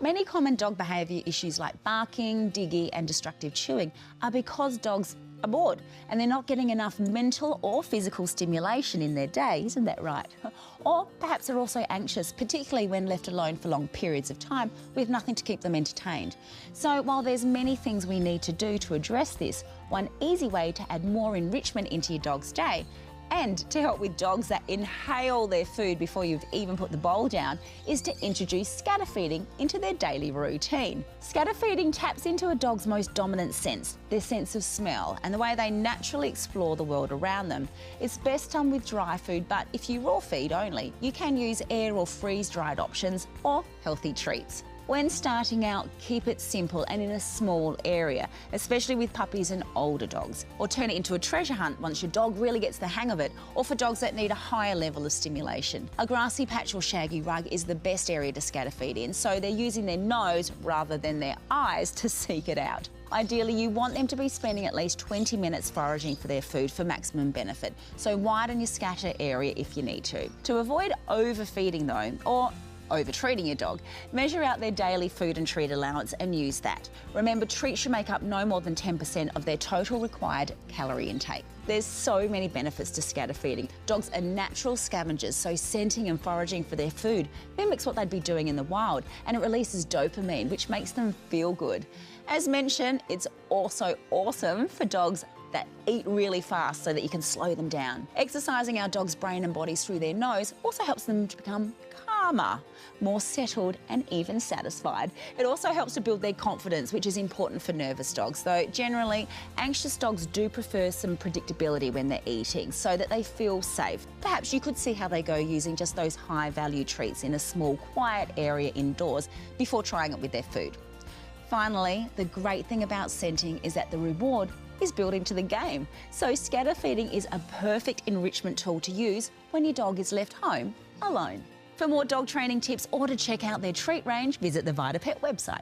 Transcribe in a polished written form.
Many common dog behaviour issues like barking, digging and destructive chewing are because dogs are bored and they're not getting enough mental or physical stimulation in their day, isn't that right? Or perhaps they're also anxious, particularly when left alone for long periods of time with nothing to keep them entertained. So while there's many things we need to do to address this, one easy way to add more enrichment into your dog's day and to help with dogs that inhale their food before you've even put the bowl down is to introduce scatter feeding into their daily routine. Scatter feeding taps into a dog's most dominant sense, their sense of smell, and the way they naturally explore the world around them. It's best done with dry food, but if you raw feed only, you can use air or freeze-dried options or healthy treats. When starting out, keep it simple and in a small area, especially with puppies and older dogs. Or turn it into a treasure hunt once your dog really gets the hang of it, or for dogs that need a higher level of stimulation. A grassy patch or shaggy rug is the best area to scatter feed in, so they're using their nose rather than their eyes to seek it out. Ideally, you want them to be spending at least 20 minutes foraging for their food for maximum benefit, so widen your scatter area if you need to. To avoid overfeeding though, or over-treating your dog, measure out their daily food and treat allowance and use that. Remember, treats should make up no more than 10% of their total required calorie intake. There's so many benefits to scatter feeding. Dogs are natural scavengers, so scenting and foraging for their food mimics what they'd be doing in the wild, and it releases dopamine, which makes them feel good. As mentioned, it's also awesome for dogs that eat really fast so that you can slow them down. Exercising our dog's brain and bodies through their nose also helps them to become calmer, more settled and even satisfied. It also helps to build their confidence, which is important for nervous dogs, though generally anxious dogs do prefer some predictability when they're eating so that they feel safe. Perhaps you could see how they go using just those high-value treats in a small, quiet area indoors before trying it with their food. Finally, the great thing about scenting is that the reward is built into the game. So scatter feeding is a perfect enrichment tool to use when your dog is left home alone. For more dog training tips or to check out their treat range, visit the VitaPet website.